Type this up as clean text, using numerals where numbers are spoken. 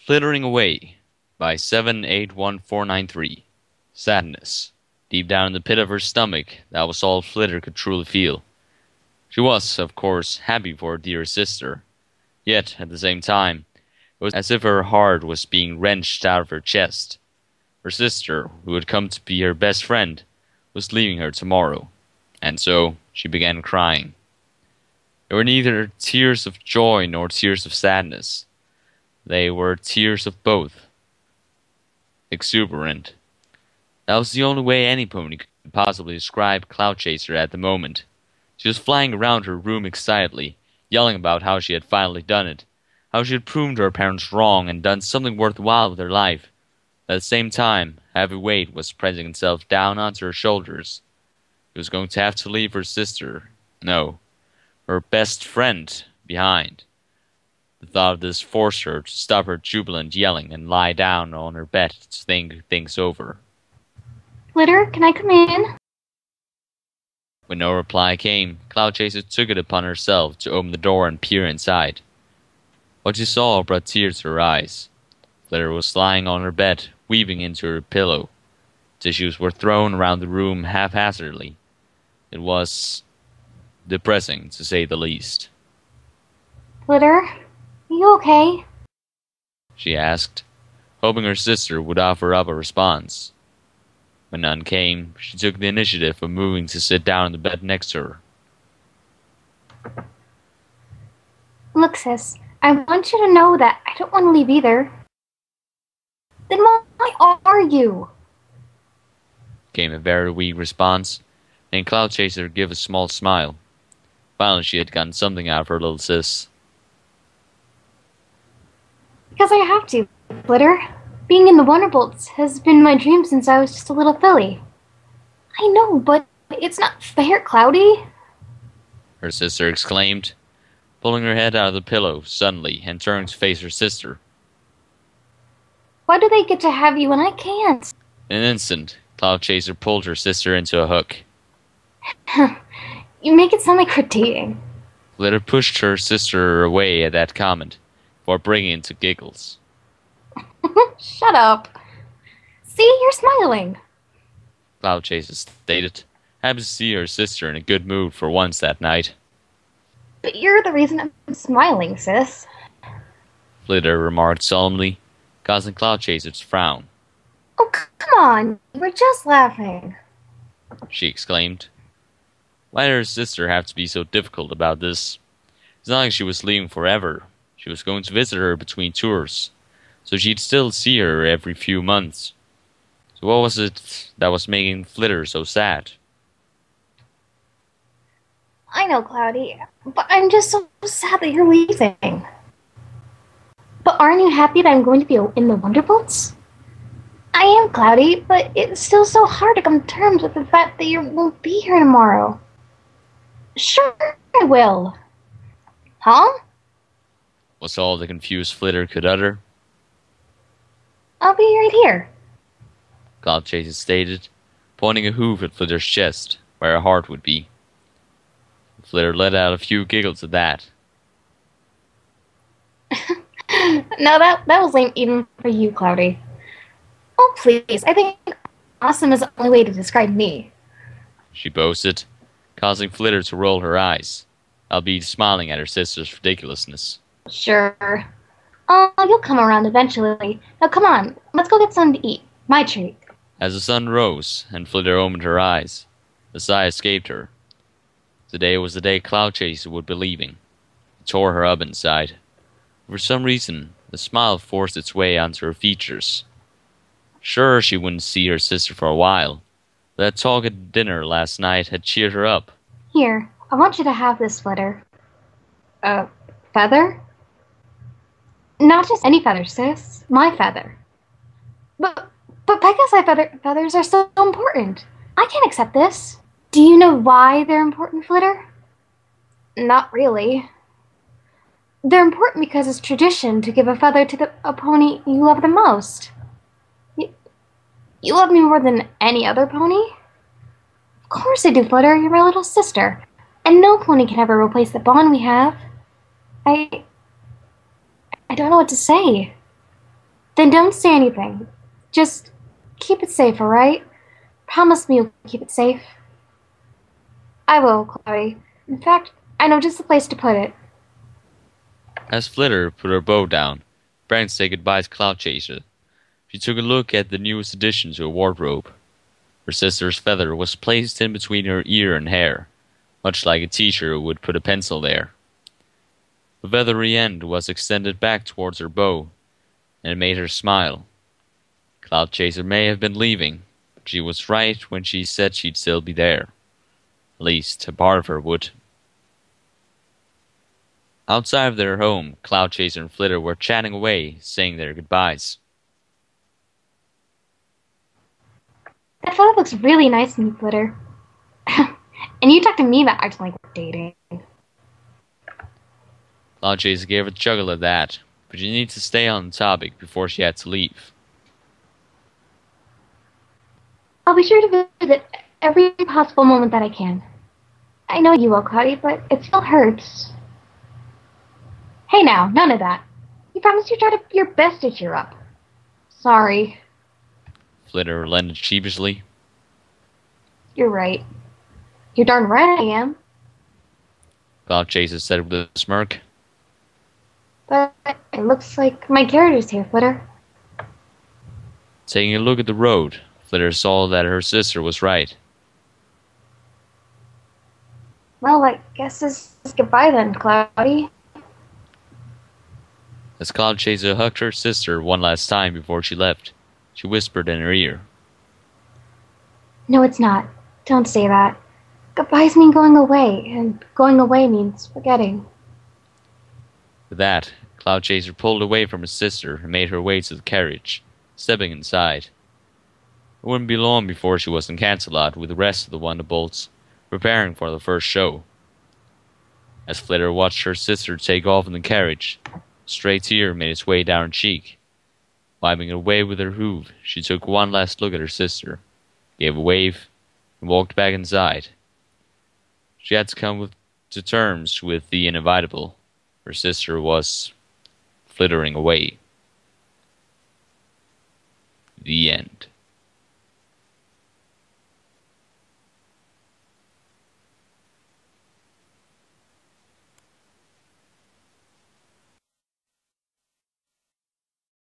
Flittering Away by 781493. Sadness. Deep down in the pit of her stomach, that was all Flitter could truly feel. She was, of course, happy for her dear sister. Yet, at the same time, it was as if her heart was being wrenched out of her chest. Her sister, who had come to be her best friend, was leaving her tomorrow, and so she began crying. There were neither tears of joy nor tears of sadness. They were tears of both. Exuberant. That was the only way any pony could possibly describe Cloudchaser at the moment. She was flying around her room excitedly, yelling about how she had finally done it, how she had proved her parents wrong and done something worthwhile with her life. At the same time, a heavy weight was pressing itself down onto her shoulders. She was going to have to leave her sister, no, her best friend, behind. The thought of this forced her to stop her jubilant yelling and lie down on her bed to think things over. Flitter, can I come in? When no reply came, Cloudchaser took it upon herself to open the door and peer inside. What she saw brought tears to her eyes. Flitter was lying on her bed, weaving into her pillow. Tissues were thrown around the room haphazardly. It was depressing, to say the least. Flitter, are you okay? She asked, hoping her sister would offer up a response. When none came, she took the initiative of moving to sit down on the bed next to her. Look, sis, I want you to know that I don't want to leave either. Then why are you? Came a very weak response, and Cloudchaser gave a small smile. Finally, she had gotten something out of her little sis. Because I have to, Flitter. Being in the Wonderbolts has been my dream since I was just a little filly. I know, but it's not fair, Cloudy. Her sister exclaimed, pulling her head out of the pillow suddenly and turning to face her sister. Why do they get to have you and I can't? In an instant, Cloudchaser pulled her sister into a hook. You make it sound like we're dating. Flitter pushed her sister away at that comment, before bringing into giggles. Shut up. See, you're smiling. Cloudchaser stated, happy to see her sister in a good mood for once that night. But you're the reason I'm smiling, sis. Flitter remarked solemnly, causing Cloudchaser to frown. Oh, come on. We're just laughing. She exclaimed. Why did her sister have to be so difficult about this? It's not like she was leaving forever. She was going to visit her between tours, so she'd still see her every few months. So what was it that was making Flitter so sad? I know, Cloudy, but I'm just so sad that you're leaving. But aren't you happy that I'm going to be in the Wonderbolts? I am, Cloudy, but it's still so hard to come to terms with the fact that you won't be here tomorrow. Sure, I will. Huh? Was all the confused Flitter could utter. I'll be right here. Cloudchaser stated, pointing a hoof at Flitter's chest, where her heart would be. Flitter let out a few giggles at that. No, that was lame even for you, Cloudy. Oh, please, I think awesome is the only way to describe me. She boasted, causing Flitter to roll her eyes, albeit smiling at her sister's ridiculousness. Sure. Oh, you'll come around eventually. Now come on, let's go get something to eat. My treat. As the sun rose and Flitter opened her eyes, a sigh escaped her. Today was the day Cloudchaser would be leaving. It tore her up inside. For some reason, a smile forced its way onto her features. Sure, she wouldn't see her sister for a while, but that talk at dinner last night had cheered her up. Here, I want you to have this, Flitter. Feather? Not just any feather, sis. My feather. But Pegasus feathers are so important. I can't accept this. Do you know why they're important, Flitter? Not really. They're important because it's tradition to give a feather to a pony you love the most. You love me more than any other pony? Of course I do, Flitter. You're my little sister. And no pony can ever replace the bond we have. I don't know what to say. Then don't say anything. Just keep it safe, alright? Promise me you'll keep it safe. I will, Chloe. In fact, I know just the place to put it. As Flitter put her bow down, Brent said goodbye to Cloudchaser. She took a look at the newest addition to her wardrobe. Her sister's feather was placed in between her ear and hair, much like a teacher would put a pencil there. The feathery end was extended back towards her bow, and it made her smile. Cloudchaser may have been leaving, but she was right when she said she'd still be there. At least, a part of her would. Outside of their home, Cloudchaser and Flitter were chatting away, saying their goodbyes. That photo looks really nice on you, Flitter. And you talk to me about acting like we're dating. Cloudchaser gave a chuckle at that, but she needed to stay on the topic before she had to leave. I'll be sure to visit every possible moment that I can. I know you will, Cloudy, but it still hurts. Hey now, none of that. You promised you'd try your best to cheer up. Sorry. Flitter relented sheepishly. You're right. You're darn right I am. Cloudchaser said with a smirk. But it looks like my carriage's here, Flitter. Taking a look at the road, Flitter saw that her sister was right. Well, I guess this is goodbye then, Cloudy. As Cloudchaser hugged her sister one last time before she left, she whispered in her ear. No, it's not. Don't say that. Goodbyes mean going away, and going away means forgetting. With that, Cloudchaser pulled away from his sister and made her way to the carriage, stepping inside. It wouldn't be long before she was in Cancelot with the rest of the Wonderbolts, preparing for the first show. As Flitter watched her sister take off in the carriage, a stray tear made its way down her cheek. Wiping it away with her hoof, she took one last look at her sister, gave a wave, and walked back inside. She had to come to terms with the inevitable. Her sister was flittering away. The end.